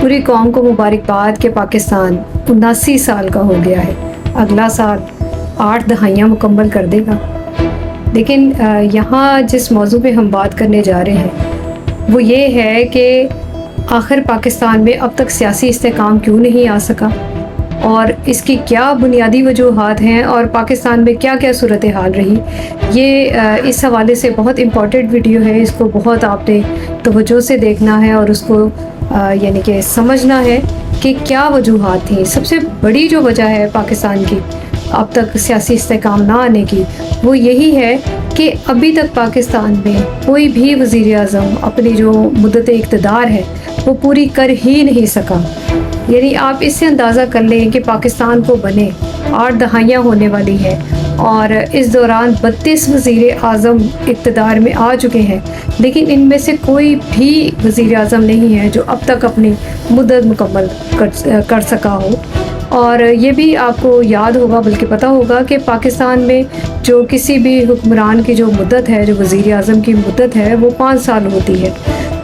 پوری قوم کو مبارکباد کہ پاکستان 79 سال کا ہو گیا ہے، اگلا سال 8 دہائیاں مکمل کر دے گا۔ لیکن یہاں جس موضوع پہ ہم بات کرنے جا رہے ہیں وہ یہ ہے کہ آخر پاکستان میں اب تک سیاسی استحکام کیوں نہیں آ سکا، اور اس کی کیا بنیادی وجوہات ہیں، اور پاکستان میں کیا کیا صورتحال رہی۔ یہ اس حوالے سے بہت امپورٹنٹ ویڈیو ہے، اس کو بہت آپ نے توجہ سے دیکھنا ہے اور اس کو یعنی کہ سمجھنا ہے کہ کیا وجوہات تھیں۔ سب سے بڑی جو وجہ ہے پاکستان کی اب تک سیاسی استحکام نہ آنے کی وہ یہی ہے کہ ابھی تک پاکستان میں کوئی بھی وزیر اعظم اپنی جو مدت اقتدار ہے وہ پوری کر ہی نہیں سکا۔ یعنی آپ اس سے اندازہ کر لیں کہ پاکستان کو بنے 8 دہائیاں ہونے والی ہے اور اس دوران 32 وزیر اعظم اقتدار میں آ چکے ہیں، لیکن ان میں سے کوئی بھی وزیر اعظم نہیں ہے جو اب تک اپنی مدت مکمل کر سکا ہو۔ اور یہ بھی آپ کو یاد ہوگا بلکہ پتہ ہوگا کہ پاکستان میں جو کسی بھی حکمران کی جو مدت ہے، جو وزیر اعظم کی مدت ہے، وہ 5 سال ہوتی ہے۔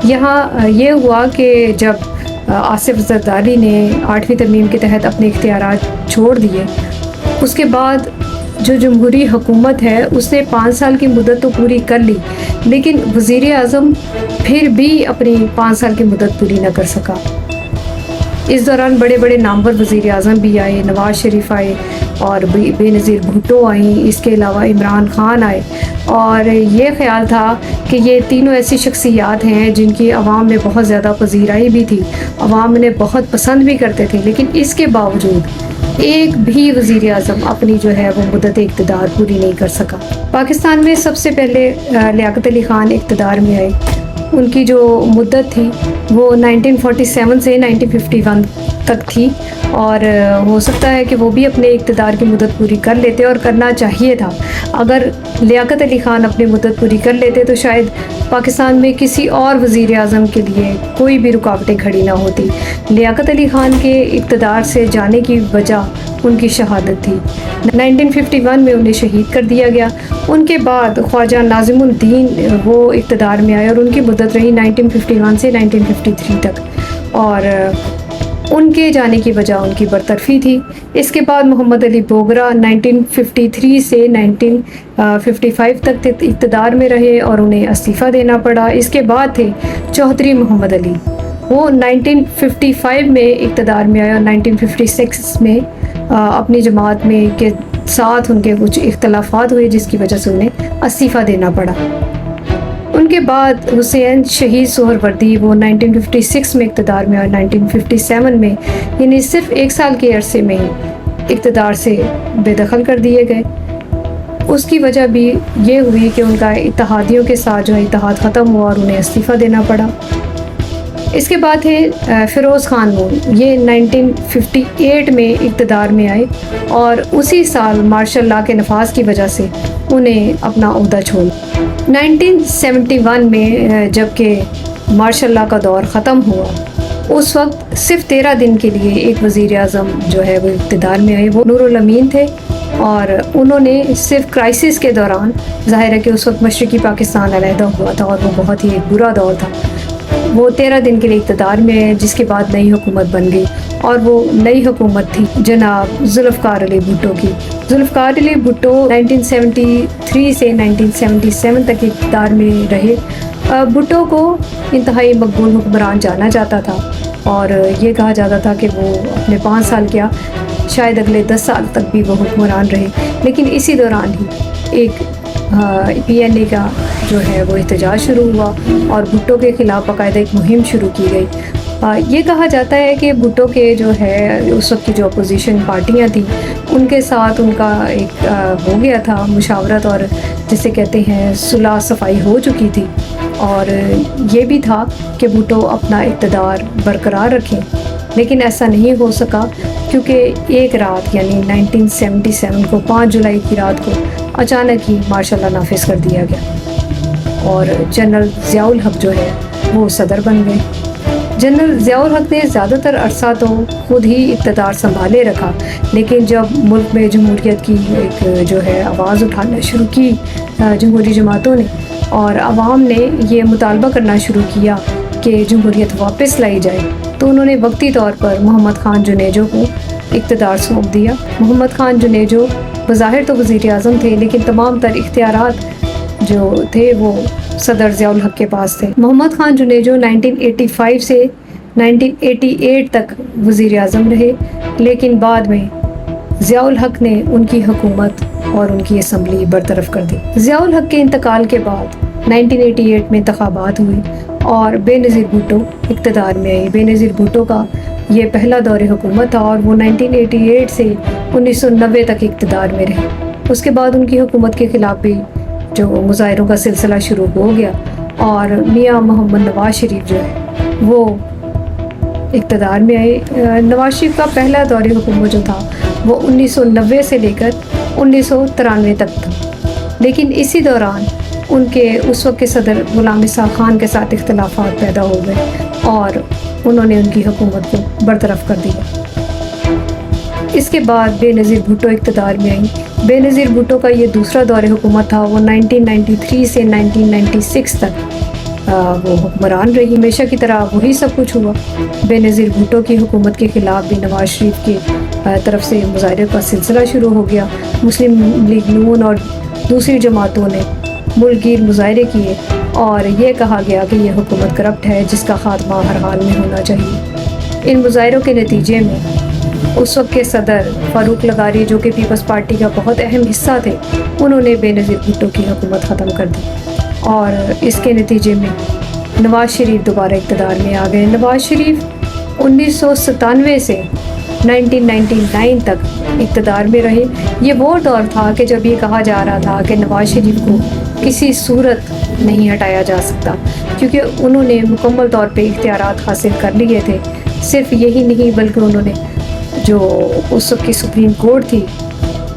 یہاں یہ ہوا کہ جب آصف زرداری نے 8ویں ترمیم کے تحت اپنے اختیارات چھوڑ دیے، اس کے بعد جو جمہوری حکومت ہے اس نے 5 سال کی مدت تو پوری کر لی، لیکن وزیر اعظم پھر بھی اپنی 5 سال کی مدت پوری نہ کر سکا۔ اس دوران بڑے بڑے نامور وزیر اعظم بھی آئے، نواز شریف آئے اور بے نظیر بھٹو آئیں، اس کے علاوہ عمران خان آئے، اور یہ خیال تھا کہ یہ تینوں ایسی شخصیات ہیں جن کی عوام میں بہت زیادہ پذیرائی بھی تھی، عوام انہیں بہت پسند بھی کرتے تھے، لیکن اس کے باوجود ایک بھی وزیر اعظم اپنی جو ہے وہ مدت اقتدار پوری نہیں کر سکا۔ پاکستان میں سب سے پہلے لیاقت علی خان اقتدار میں آئے۔ ان کی جو مدت تھی وہ 1947 سے 1951 تک تھی، اور ہو سکتا ہے کہ وہ بھی اپنے اقتدار کی مدت پوری کر لیتے، اور کرنا چاہیے تھا۔ اگر لیاقت علی خان اپنی مدت پوری کر لیتے تو شاید پاکستان میں کسی اور وزیر اعظم کے لیے کوئی بھی رکاوٹیں کھڑی نہ ہوتی۔ لیاقت علی خان کے اقتدار سے جانے کی وجہ ان کی شہادت تھی۔ 1951 میں انہیں شہید کر دیا گیا۔ ان کے بعد خواجہ ناظم الدین وہ اقتدار میں آئے اور ان کی مدت رہی 1951 سے 1953 تک، اور ان کے جانے کی وجہ ان کی برطرفی تھی۔ اس کے بعد محمد علی بوگرا 1953 سے 1955 تک اقتدار میں رہے اور انہیں استعفیٰ دینا پڑا۔ اس کے بعد تھے چوہدری محمد علی، وہ 1955 میں اقتدار میں آئے اور 1956 میں اپنی جماعت میں کے ساتھ ان کے کچھ اختلافات ہوئے جس کی وجہ سے انہیں استعفیٰ دینا پڑا۔ ان کے بعد حسین شہید سہروردی، وہ 1956 میں اقتدار میں اور 1957 میں یعنی صرف 1 سال کے عرصے میں ہی اقتدار سے بے دخل کر دیے گئے۔ اس کی وجہ بھی یہ ہوئی کہ ان کا اتحادیوں کے ساتھ جو اتحاد ختم ہوا اور انہیں استعفیٰ دینا پڑا۔ اس کے بعد ہے فیروز خان مون، یہ 1958 میں اقتدار میں آئے اور اسی سال مارشل لاء کے نفاذ کی وجہ سے انہیں اپنا عہدہ چھوڑ۔ 1971 میں جب کہ مارشل لاء کا دور ختم ہوا، اس وقت صرف 13 دن کے لیے ایک وزیر اعظم جو ہے وہ اقتدار میں آئے، وہ نور الامین تھے، اور انہوں نے صرف کرائسس کے دوران، ظاہر ہے کہ اس وقت مشرقی پاکستان علیحدہ ہوا تھا اور وہ بہت ہی ایک برا دور تھا، وہ 13 دن کے لیے اقتدار میں ہے، جس کے بعد نئی حکومت بن گئی، اور وہ نئی حکومت تھی جناب ذوالفقار علی بھٹو کی۔ ذوالفقار علی بھٹو 1973 سے 1977 تک اقتدار میں رہے۔ بھٹو کو انتہائی مقبول حکمران جانا جاتا تھا، اور یہ کہا جاتا تھا کہ وہ اپنے 5 سال کیا شاید اگلے 10 سال تک بھی وہ حکمران رہے، لیکن اسی دوران ہی ایک PNA کا جو ہے وہ احتجاج شروع ہوا اور بھٹو کے خلاف باقاعدہ ایک مہم شروع کی گئی۔ یہ کہا جاتا ہے کہ بھٹو کے جو ہے اس وقت کی جو اپوزیشن پارٹیاں تھیں ان کے ساتھ ان کا ایک ہو گیا تھا مشاورت، اور جسے کہتے ہیں صلح صفائی ہو چکی تھی، اور یہ بھی تھا کہ بھٹو اپنا اقتدار برقرار رکھیں، لیکن ایسا نہیں ہو سکا کیونکہ ایک رات یعنی 1977 کو 5 جولائی کی رات کو اچانک ہی مارشل لاء نافذ کر دیا گیا اور جنرل ضیاء الحق جو ہے وہ صدر بن گئے۔ جنرل ضیاء الحق نے زیادہ تر عرصہ تو خود ہی اقتدار سنبھالے رکھا، لیکن جب ملک میں جمہوریت کی ایک جو ہے آواز اٹھانا شروع کی جمہوری جماعتوں نے، اور عوام نے یہ مطالبہ کرنا شروع کیا کہ جمہوریت واپس لائی جائے، تو تو انہوں نے وقتی طور پر محمد خان جنیجو کو اقتدار سونپ دیا۔ محمد خان جنیجو بظاہر تو وزیر اعظم تھے، لیکن تمام تر اختیارات جو تھے وہ صدر ضیاء الحق کے پاس تھے۔ محمد خان جنیجو 1985 سے 1988 تک وزیر اعظم رہے، لیکن بعد میں ضیاء الحق نے ان کی حکومت اور ان کی اسمبلی برطرف کر دی۔ ضیاء الحق کے انتقال کے بعد 1988 میں انتخابات ہوئے اور بے نظیر بھٹو اقتدار میں آئی۔ بے نظیر بھٹو کا یہ پہلا دور حکومت تھا اور وہ 1988 سے 1990 تک اقتدار میں رہے۔ اس کے بعد ان کی حکومت کے خلاف بھی جو مظاہروں کا سلسلہ شروع ہو گیا اور میاں محمد نواز شریف جو ہے وہ اقتدار میں آئے۔ نواز شریف کا پہلا دور حکومت جو تھا وہ 1990 سے لے کر 1993 تک تھا، لیکن اسی دوران ان کے اس وقت کے صدر غلام اسحاق خان کے ساتھ اختلافات پیدا ہو گئے اور انہوں نے ان کی حکومت کو برطرف کر دیا۔ اس کے بعد بے نظیر بھٹو اقتدار میں آئی۔ بے نظیر بھٹو کا یہ دوسرا دور حکومت تھا، وہ 1993 سے 1996 تک وہ حکمران رہی۔ ہمیشہ کی طرح وہی سب کچھ ہوا۔ بے نظیر بھٹو کی حکومت کے خلاف بھی نواز شریف کی طرف سے مظاہرے کا سلسلہ شروع ہو گیا۔ مسلم لیگ نون اور دوسری جماعتوں نے ملک گیر مظاہرے کیے اور یہ کہا گیا کہ یہ حکومت کرپٹ ہے جس کا خاتمہ ہر حال میں ہونا چاہیے۔ ان مظاہروں کے نتیجے میں اس وقت کے صدر فاروق لغاری جو کہ پیپلز پارٹی کا بہت اہم حصہ تھے، انہوں نے بے نظیر بھٹو کی حکومت ختم کر دی اور اس کے نتیجے میں نواز شریف دوبارہ اقتدار میں آ گئے۔ نواز شریف 1997 سے 1999 تک اقتدار میں رہے۔ یہ وہ دور تھا کہ جب یہ کہا جا رہا تھا کہ نواز شریف کو کسی صورت نہیں ہٹایا جا سکتا، کیونکہ انہوں نے مکمل طور پہ اختیارات حاصل کر لیے تھے۔ صرف یہی نہیں بلکہ انہوں نے جو اس وقت کی سپریم کورٹ تھی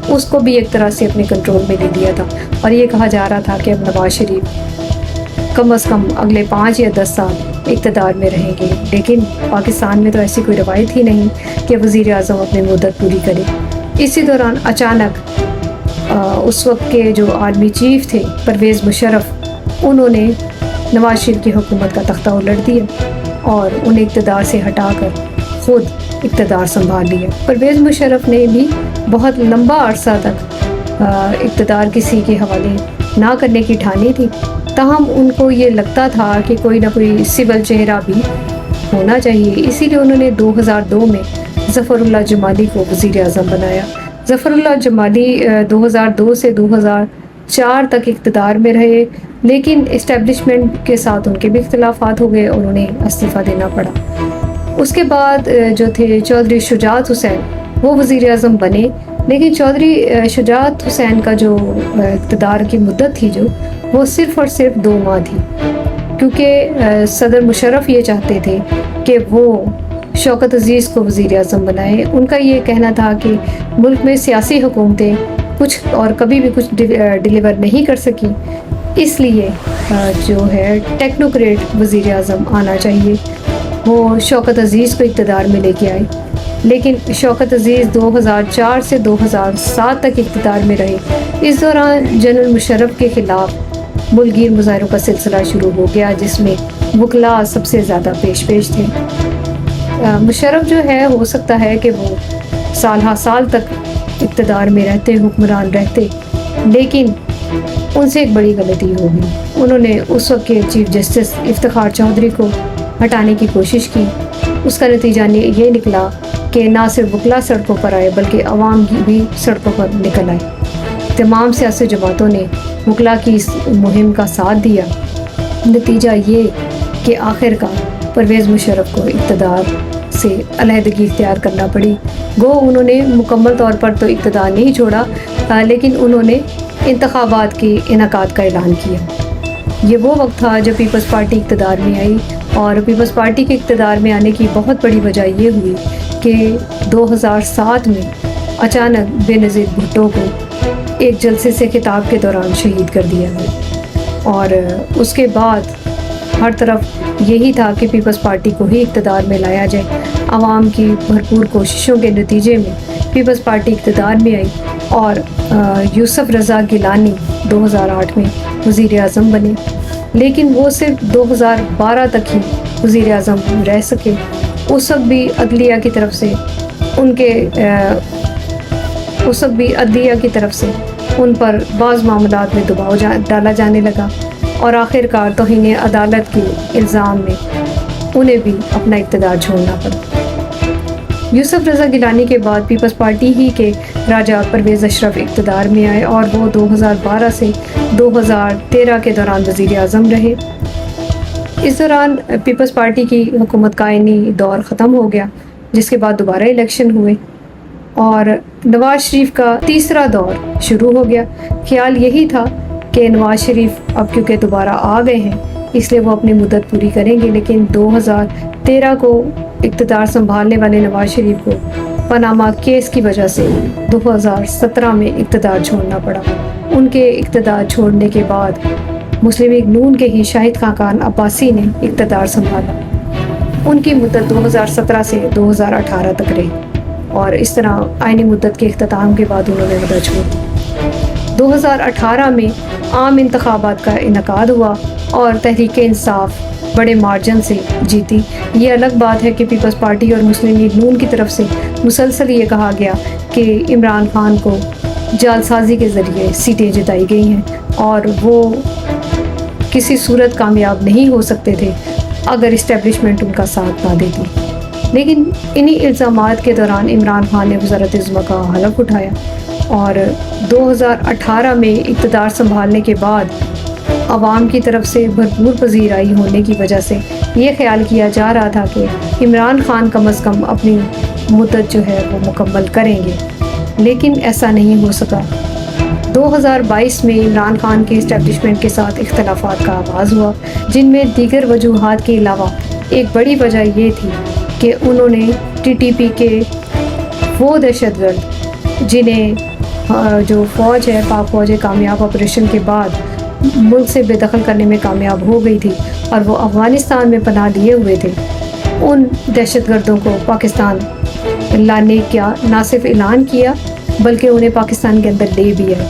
اس کو بھی ایک طرح سے اپنے کنٹرول میں لے لیا تھا، اور یہ کہا جا رہا تھا کہ اب نواز شریف کم از کم اگلے 5 یا 10 سال اقتدار میں رہیں گے۔ لیکن پاکستان میں تو ایسی کوئی روایت ہی نہیں کہ وزیر اعظم اپنی مدت پوری کرے۔ اسی دوران اچانک اس وقت کے جو آرمی چیف تھے پرویز مشرف، انہوں نے نواز شریف کی حکومت کا تختہ الٹ دیا اور انہیں اقتدار سے ہٹا کر خود اقتدار سنبھال لیا۔ پرویز مشرف نے بھی بہت لمبا عرصہ تک اقتدار کسی کے حوالے نہ کرنے کی ٹھانی تھی، تاہم ان کو یہ لگتا تھا کہ کوئی نہ کوئی سول چہرہ بھی ہونا چاہیے، اسی لیے انہوں نے 2002 میں ظفر اللہ جمالی کو وزیر اعظم بنایا۔ ظفر اللہ جمالی 2002 سے 2004 تک اقتدار میں رہے، لیکن اسٹیبلشمنٹ کے ساتھ ان کے بھی اختلافات ہو گئے اور انہیں استعفیٰ دینا پڑا۔ اس کے بعد جو تھے چودھری شجاعت حسین، وہ وزیر اعظم بنے، لیکن چودھری شجاعت حسین کا جو اقتدار کی مدت تھی جو وہ صرف اور صرف 2 ماہ تھی، کیونکہ صدر مشرف یہ چاہتے تھے کہ وہ شوکت عزیز کو وزیر اعظم بنائے۔ ان کا یہ کہنا تھا کہ ملک میں سیاسی حکومتیں کچھ اور کبھی بھی کچھ ڈیلیور نہیں کر سکی، اس لیے جو ہے ٹیکنوکریٹ وزیر اعظم آنا چاہیے۔ وہ شوکت عزیز کو اقتدار میں لے کے آئے، لیکن شوکت عزیز 2004 سے 2007 تک اقتدار میں رہے۔ اس دوران جنرل مشرف کے خلاف ملک گیر مظاہروں کا سلسلہ شروع ہو گیا، جس میں وکلاء سب سے زیادہ پیش تھے۔ مشرف جو ہے ہو سکتا ہے کہ وہ سال ہا سال تک اقتدار میں رہتے، حکمران رہتے، لیکن ان سے ایک بڑی غلطی ہو گئی۔ انہوں نے اس وقت کے چیف جسٹس افتخار چودھری کو ہٹانے کی کوشش کی۔ اس کا نتیجہ یہ نکلا کہ نہ صرف وکلاء سڑکوں پر آئے بلکہ عوام بھی سڑکوں پر نکل آئے۔ تمام سیاسی جماعتوں نے وکلاء کی اس مہم کا ساتھ دیا۔ نتیجہ یہ کہ آخر کار پرویز مشرف کو اقتدار سے علیحدگی اختیار کرنا پڑی۔ گو انہوں نے مکمل طور پر تو اقتدار نہیں چھوڑا، لیکن انہوں نے انتخابات کے انعقاد کا اعلان کیا۔ یہ وہ وقت تھا جب پیپلز پارٹی اقتدار میں آئی، اور پیپلز پارٹی کے اقتدار میں آنے کی بہت بڑی وجہ یہ ہوئی کہ 2007 میں اچانک بے نظیر بھٹو کو ایک جلسے سے خطاب کے دوران شہید کر دیا گیا، اور اس کے بعد ہر طرف یہی تھا کہ پیپلز پارٹی کو ہی اقتدار میں لایا جائے۔ عوام کی بھرپور کوششوں کے نتیجے میں پیپلز پارٹی اقتدار میں آئی اور یوسف رضا گیلانی 2008 میں وزیر اعظم بنے، لیکن وہ صرف 2012 تک ہی وزیر اعظم رہ سکے۔ اس وقت بھی عدلیہ کی طرف سے ان پر بعض معاملات میں دباؤ ڈالا جانے لگا اور آخر کار توہین عدالت کے الزام میں انہیں بھی اپنا اقتدار چھوڑنا پڑا۔ یوسف رضا گیلانی کے بعد پیپلز پارٹی ہی کے راجہ پرویز اشرف اقتدار میں آئے اور وہ 2012 سے 2013 کے دوران وزیر اعظم رہے۔ اس دوران پیپلز پارٹی کی حکومت کا آئینی دور ختم ہو گیا، جس کے بعد دوبارہ الیکشن ہوئے اور نواز شریف کا تیسرا دور شروع ہو گیا۔ خیال یہی تھا کہ نواز شریف اب کیونکہ دوبارہ آ گئے ہیں اس لیے وہ اپنی مدت پوری کریں گے، لیکن 2013 کو اقتدار سنبھالنے والے نواز شریف کو پاناما کیس کی وجہ سے 2017 میں اقتدار چھوڑنا پڑا۔ ان کے اقتدار چھوڑنے کے بعد مسلم لیگ نون کے ہی شاہد خاقان عباسی نے اقتدار سنبھالا۔ ان کی مدت 2017 سے 2018 تک رہی اور اس طرح آئینی مدت کے اختتام کے بعد انہوں نے عہدہ چھوڑ دیا۔ 2018 میں عام انتخابات کا انعقاد ہوا اور تحریک انصاف بڑے مارجن سے جیتی۔ یہ الگ بات ہے کہ پیپلز پارٹی اور مسلم لیگ نون کی طرف سے مسلسل یہ کہا گیا کہ عمران خان کو جعل سازی کے ذریعے سیٹیں جتائی گئی ہیں اور وہ کسی صورت کامیاب نہیں ہو سکتے تھے اگر اسٹیبلشمنٹ ان کا ساتھ نہ دیتی۔ لیکن انہی الزامات کے دوران عمران خان نے وزارت عظمیٰ کا حلف اٹھایا اور 2018 میں اقتدار سنبھالنے کے بعد عوام کی طرف سے بھرپور پذیرائی ہونے کی وجہ سے یہ خیال کیا جا رہا تھا کہ عمران خان کم از کم اپنی مدت جو ہے وہ مکمل کریں گے، لیکن ایسا نہیں ہو سکا۔ 2022 میں عمران خان کے اسٹیبلشمنٹ کے ساتھ اختلافات کا آغاز ہوا، جن میں دیگر وجوہات کے علاوہ ایک بڑی وجہ یہ تھی کہ انہوں نے ٹی ٹی پی کے وہ دہشت گرد جنہیں جو فوج ہے پاک فوج کامیاب آپریشن کے بعد ملک سے بے دخل کرنے میں کامیاب ہو گئی تھی اور وہ افغانستان میں پناہ لیے ہوئے تھے، ان دہشت گردوں کو پاکستان لانے کا نہ صرف اعلان کیا بلکہ انہیں پاکستان کے اندر لے بھی آئے۔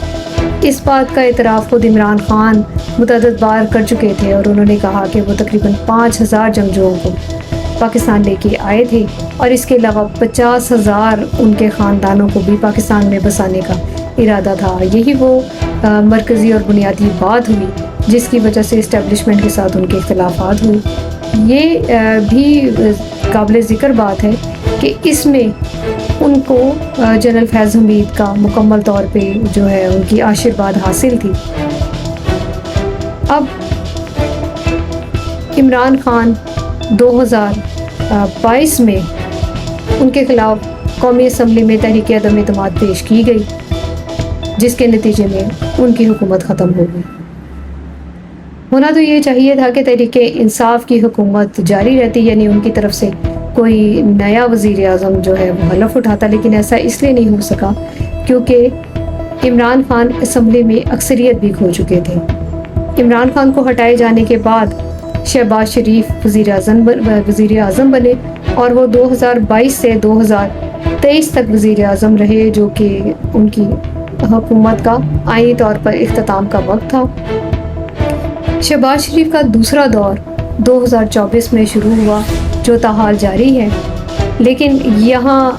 اس بات کا اعتراف خود عمران خان متعدد بار کر چکے تھے اور انہوں نے کہا کہ وہ تقریباً 5000 جنگجوؤں کو پاکستان لے کے آئے تھے اور اس کے علاوہ 50,000 ان کے خاندانوں کو بھی پاکستان میں بسانے کا ارادہ تھا۔ یہی وہ مرکزی اور بنیادی بات ہوئی جس کی وجہ سے اسٹیبلشمنٹ کے ساتھ ان کے اختلافات ہوئے۔ یہ بھی قابل ذکر بات ہے کہ اس میں ان کو جنرل فیض حمید کا مکمل طور پہ جو ہے ان کی آشیرواد حاصل تھی۔ اب عمران خان 2022 میں ان کے خلاف قومی اسمبلی میں تحریک عدم اعتماد پیش کی گئی، جس کے نتیجے میں ان کی حکومت ختم ہو گئی۔ ہونا تو یہ چاہیے تھا کہ تحریک انصاف کی حکومت جاری رہتی، یعنی ان کی طرف سے کوئی نیا وزیر اعظم جو ہے وہ حلف اٹھاتا، لیکن ایسا اس لیے نہیں ہو سکا کیونکہ عمران خان اسمبلی میں اکثریت بھی کھو چکے تھے۔ عمران خان کو ہٹائے جانے کے بعد شہباز شریف وزیر اعظم بنے اور وہ 2022 سے 2023 تک وزیر اعظم رہے، جو کہ ان کی حکومت کا آئینی طور پر اختتام کا وقت تھا۔ شہباز شریف کا دوسرا دور 2024 میں شروع ہوا جو تاحال جاری ہے، لیکن یہاں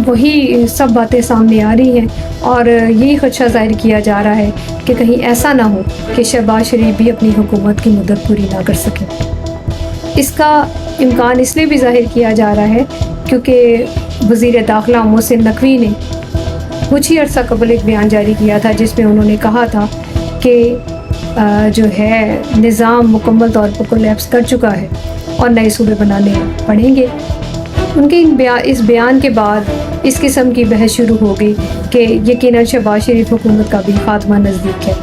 وہی سب باتیں سامنے آ رہی ہیں اور یہی خدشہ ظاہر کیا جا رہا ہے کہ کہیں ایسا نہ ہو کہ شہباز شریف بھی اپنی حکومت کی مدت پوری نہ کر سکے۔ اس کا امکان اس لیے بھی ظاہر کیا جا رہا ہے کیونکہ وزیر داخلہ محسن نقوی نے کچھ ہی عرصہ قبل ایک بیان جاری کیا تھا جس میں انہوں نے کہا تھا کہ جو ہے نظام مکمل طور پر کولیپس کر چکا ہے اور نئے صوبے بنانے پڑیں گے۔ ان کے اس بیان کے بعد اس قسم کی بحث شروع ہو گئی کہ یقیناً شہباز شریف حکومت کا بھی خاتمہ نزدیک ہے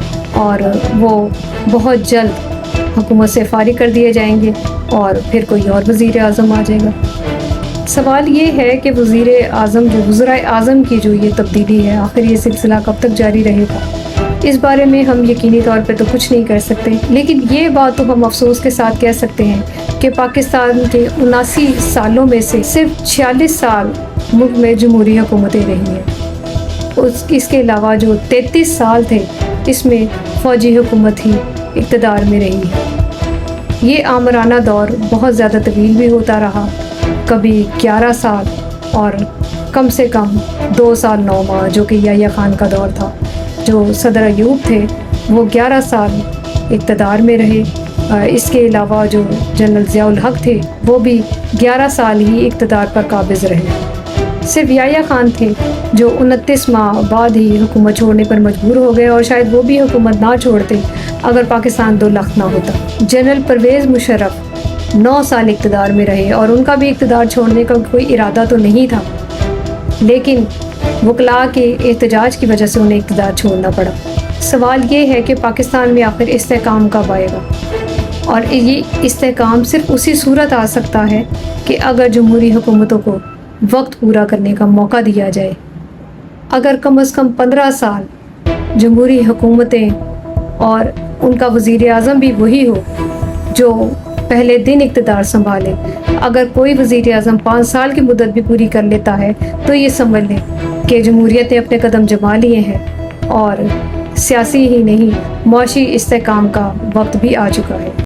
اور وہ بہت جلد حکومت سے فارغ کر دیے جائیں گے اور پھر کوئی اور وزیر اعظم آ جائے گا۔ سوال یہ ہے کہ وزرائے اعظم کی جو یہ تبدیلی ہے آخر یہ سلسلہ کب تک جاری رہے گا، اس بارے میں ہم یقینی طور پہ تو کچھ نہیں کر سکتے، لیکن یہ بات تو ہم افسوس کے ساتھ کہہ سکتے ہیں کہ پاکستان کے 79 سالوں میں سے صرف 46 سال ملک میں جمہوری حکومتیں رہی ہیں۔ اس کے علاوہ جو 33 سال تھے اس میں فوجی حکومت ہی اقتدار میں رہی ہے۔ یہ آمرانہ دور بہت زیادہ طویل بھی ہوتا رہا کبھی 11 سال اور کم سے کم 2 سال 9 ماہ جو کہ یحییٰ خان کا دور تھا. جو صدر ایوب تھے وہ 11 سال اقتدار میں رہے. اس کے علاوہ جو جنرل ضیاء الحق تھے وہ بھی 11 سال ہی اقتدار پر قابض رہے. صرف یحییٰ خان تھے جو 29 ماہ بعد ہی حکومت چھوڑنے پر مجبور ہو گئے، اور شاید وہ بھی حکومت نہ چھوڑتے اگر پاکستان 2 لخت نہ ہوتا. جنرل پرویز مشرف 9 سال اقتدار میں رہے اور ان کا بھی اقتدار چھوڑنے کا کوئی ارادہ تو نہیں تھا، لیکن وکلاء کے احتجاج کی وجہ سے انہیں اقتدار چھوڑنا پڑا. سوال یہ ہے کہ پاکستان میں آخر استحکام کب آئے گا؟ اور یہ استحکام صرف اسی صورت آ سکتا ہے کہ اگر جمہوری حکومتوں کو وقت پورا کرنے کا موقع دیا جائے. اگر کم از کم 15 سال جمہوری حکومتیں اور ان کا وزیر اعظم بھی وہی ہو جو پہلے دن اقتدار سنبھالے، اگر کوئی وزیر اعظم 5 سال کی مدت بھی پوری کر لیتا ہے تو یہ سمجھ لیں کہ جمہوریت نے اپنے قدم جما لیے ہیں اور سیاسی ہی نہیں معاشی استحکام کا وقت بھی آ چکا ہے.